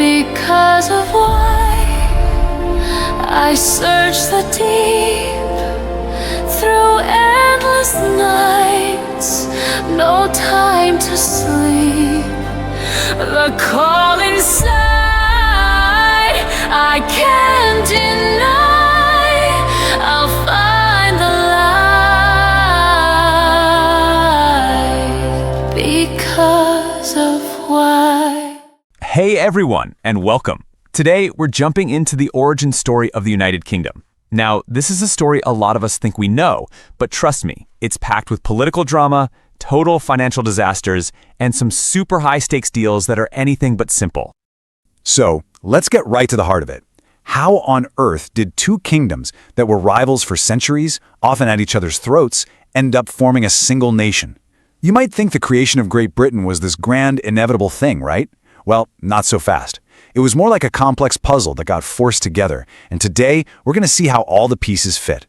Because of why I search the deep through endless nights, no time to sleep. The call inside I can't deny. I'll find the light because of why. Hey everyone, and welcome. Today, we're jumping into the origin story of the United Kingdom. Now, this is a story a lot of us think we know, but trust me, it's packed with political drama, total financial disasters, and some super high-stakes deals that are anything but simple. So, let's get right to the heart of it. How on earth did two kingdoms that were rivals for centuries, often at each other's throats, end up forming a single nation? You might think the creation of Great Britain was this grand, inevitable thing, right? Well, not so fast. It was more like a complex puzzle that got forced together, and today we're going to see how all the pieces fit.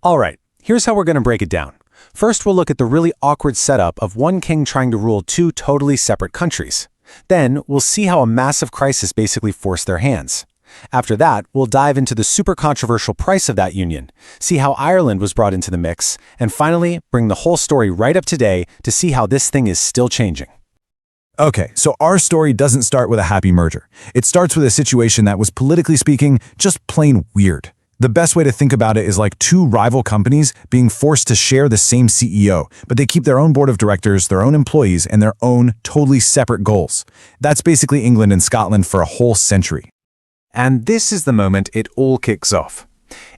All right, here's how we're going to break it down. First, we'll look at the really awkward setup of one king trying to rule two totally separate countries. Then, we'll see how a massive crisis basically forced their hands. After that, we'll dive into the super controversial price of that union, see how Ireland was brought into the mix, and finally, bring the whole story right up to today to see how this thing is still changing. Okay, so our story doesn't start with a happy merger. It starts with a situation that was, politically speaking, just plain weird. The best way to think about it is like two rival companies being forced to share the same CEO, but they keep their own board of directors, their own employees, and their own totally separate goals. That's basically England and Scotland for a whole century. And this is the moment it all kicks off.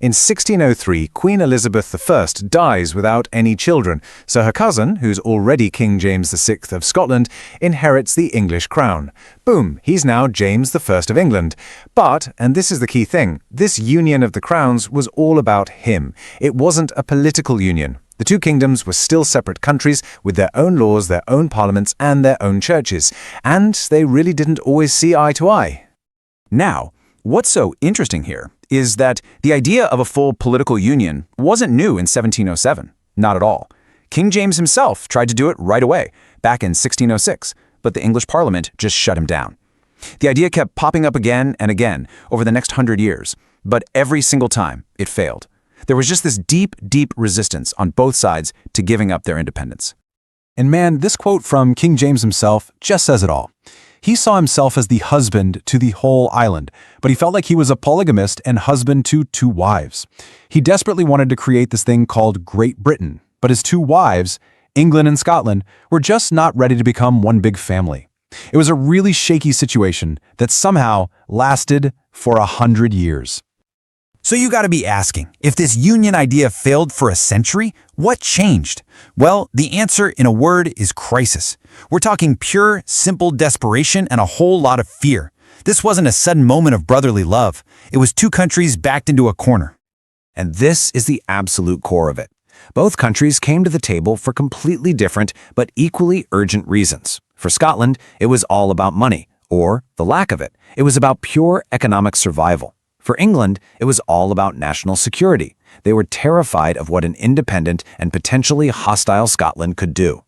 In 1603, Queen Elizabeth I dies without any children, so her cousin, who's already King James VI of Scotland, inherits the English crown. Boom, he's now James I of England. But, and this is the key thing, this union of the crowns was all about him. It wasn't a political union. The two kingdoms were still separate countries with their own laws, their own parliaments, and their own churches. And they really didn't always see eye to eye. Now, what's so interesting here is that the idea of a full political union wasn't new in 1707. Not at all. King James himself tried to do it right away, back in 1606, but the English Parliament just shut him down. The idea kept popping up again and again over the next 100 years, but every single time it failed. There was just this deep, deep resistance on both sides to giving up their independence. And man, this quote from King James himself just says it all. He saw himself as the husband to the whole island, but he felt like he was a polygamist and husband to two wives. He desperately wanted to create this thing called Great Britain, but his two wives, England and Scotland, were just not ready to become one big family. It was a really shaky situation that somehow lasted for 100 years. So you gotta be asking, if this union idea failed for a century, what changed? Well, the answer in a word is crisis. We're talking pure, simple desperation and a whole lot of fear. This wasn't a sudden moment of brotherly love. It was two countries backed into a corner. And this is the absolute core of it. Both countries came to the table for completely different but equally urgent reasons. For Scotland, it was all about money, or the lack of it. It was about pure economic survival. For England, it was all about national security. They were terrified of what an independent and potentially hostile Scotland could do.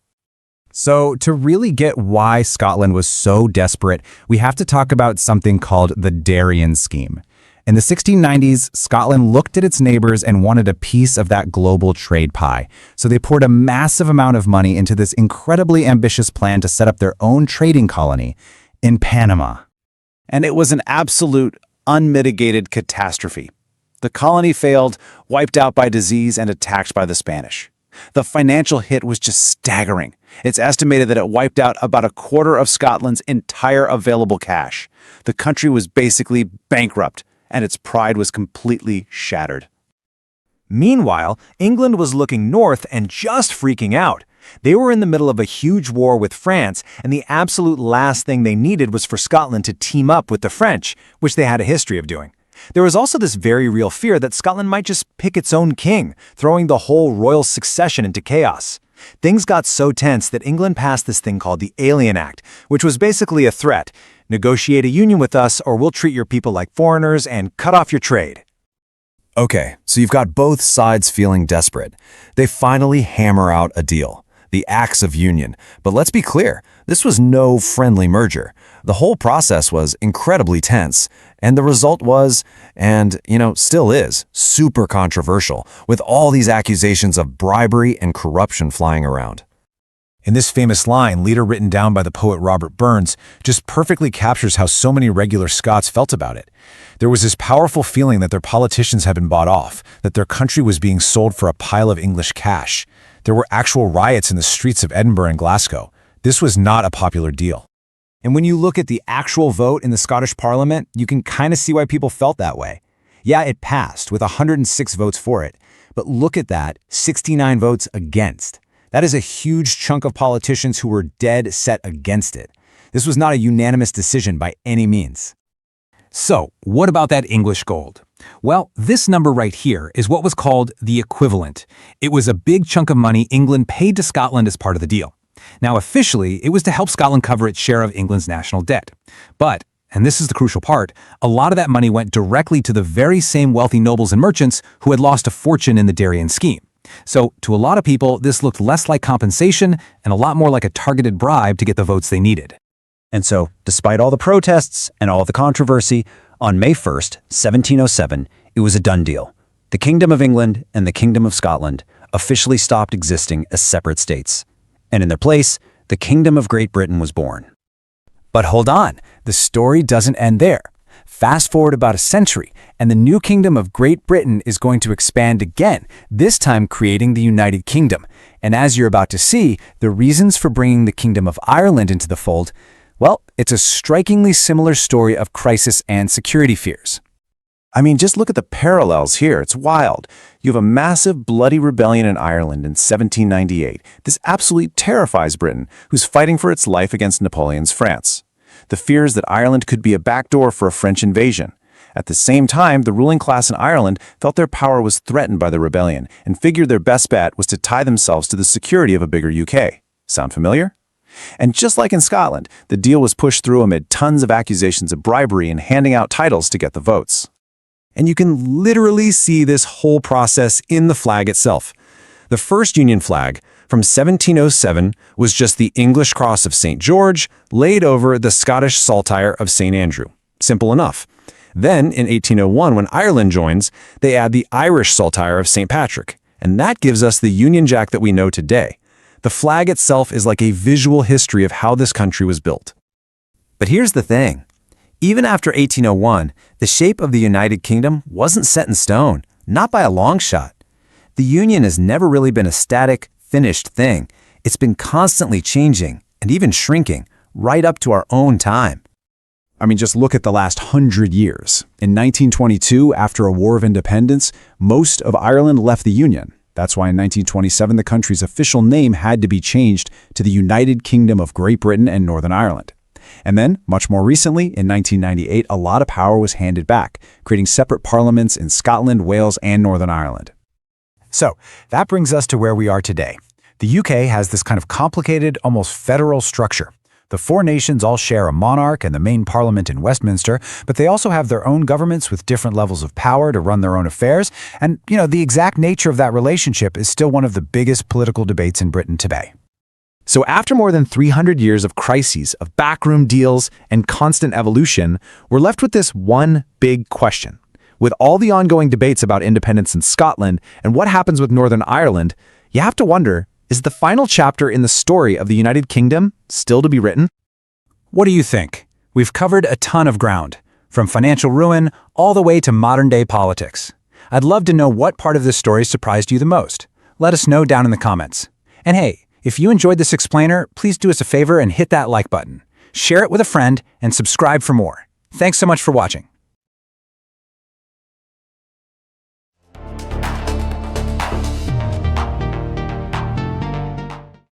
So, to really get why Scotland was so desperate, we have to talk about something called the Darien Scheme. In the 1690s, Scotland looked at its neighbors and wanted a piece of that global trade pie. So they poured a massive amount of money into this incredibly ambitious plan to set up their own trading colony in Panama. And it was an absolute, unmitigated catastrophe. The colony failed, wiped out by disease, and attacked by the Spanish. The financial hit was just staggering. It's estimated that it wiped out about a quarter of Scotland's entire available cash. The country was basically bankrupt, and its pride was completely shattered. Meanwhile, England was looking north and just freaking out. They were in the middle of a huge war with France, and the absolute last thing they needed was for Scotland to team up with the French, which they had a history of doing. There was also this very real fear that Scotland might just pick its own king, throwing the whole royal succession into chaos. Things got so tense that England passed this thing called the Alien Act, which was basically a threat. Negotiate a union with us or we'll treat your people like foreigners and cut off your trade. Okay, so you've got both sides feeling desperate. They finally hammer out a deal. the Acts of Union. But let's be clear, this was no friendly merger. The whole process was incredibly tense, and the result was, and still is, super controversial, with all these accusations of bribery and corruption flying around. In this famous line, later written down by the poet Robert Burns, just perfectly captures how so many regular Scots felt about it. There was this powerful feeling that their politicians had been bought off, that their country was being sold for a pile of English cash. There were actual riots in the streets of Edinburgh and Glasgow. This was not a popular deal. And when you look at the actual vote in the Scottish Parliament, you can kind of see why people felt that way. Yeah, it passed with 106 votes for it, but look at that, 69 votes against. That is a huge chunk of politicians who were dead set against it. This was not a unanimous decision by any means. So, what about that English gold? Well, this number right here is what was called the equivalent. It was a big chunk of money England paid to Scotland as part of the deal. Now, officially, it was to help Scotland cover its share of England's national debt. But, and this is the crucial part, a lot of that money went directly to the very same wealthy nobles and merchants who had lost a fortune in the Darien Scheme. So, to a lot of people, this looked less like compensation and a lot more like a targeted bribe to get the votes they needed. And so, despite all the protests and all the controversy, on May 1st, 1707, it was a done deal. The Kingdom of England and the Kingdom of Scotland officially stopped existing as separate states. And in their place, the Kingdom of Great Britain was born. But hold on, the story doesn't end there. Fast forward about a century, and the new Kingdom of Great Britain is going to expand again, this time creating the United Kingdom. And as you're about to see, the reasons for bringing the Kingdom of Ireland into the fold, well, it's a strikingly similar story of crisis and security fears. I mean, just look at the parallels here. It's wild. You have a massive bloody rebellion in Ireland in 1798. This absolutely terrifies Britain, who's fighting for its life against Napoleon's France. The fears that Ireland could be a backdoor for a French invasion. At the same time, the ruling class in Ireland felt their power was threatened by the rebellion and figured their best bet was to tie themselves to the security of a bigger UK. Sound familiar? And just like in Scotland, the deal was pushed through amid tons of accusations of bribery and handing out titles to get the votes. And you can literally see this whole process in the flag itself. The first Union flag, from 1707, was just the English cross of St. George laid over the Scottish saltire of St. Andrew. Simple enough. Then, in 1801, when Ireland joins, they add the Irish saltire of St. Patrick, and that gives us the Union Jack that we know today. The flag itself is like a visual history of how this country was built. But here's the thing. Even after 1801, the shape of the United Kingdom wasn't set in stone, not by a long shot. The Union has never really been a static, finished thing. It's been constantly changing and even shrinking, right up to our own time. I mean, just look at the last 100 years. In 1922, after a War of Independence, most of Ireland left the Union. That's why in 1927, the country's official name had to be changed to the United Kingdom of Great Britain and Northern Ireland. And then, much more recently, in 1998, a lot of power was handed back, creating separate parliaments in Scotland, Wales, and Northern Ireland. So, that brings us to where we are today. The UK has this kind of complicated, almost federal structure. The four nations all share a monarch and the main parliament in Westminster, but they also have their own governments with different levels of power to run their own affairs. And, the exact nature of that relationship is still one of the biggest political debates in Britain today. So after more than 300 years of crises, of backroom deals, and constant evolution, we're left with this one big question. With all the ongoing debates about independence in Scotland and what happens with Northern Ireland, you have to wonder, is the final chapter in the story of the United Kingdom still to be written? What do you think? We've covered a ton of ground, from financial ruin all the way to modern-day politics. I'd love to know what part of this story surprised you the most. Let us know down in the comments. And hey, if you enjoyed this explainer, please do us a favor and hit that like button. Share it with a friend and subscribe for more. Thanks so much for watching.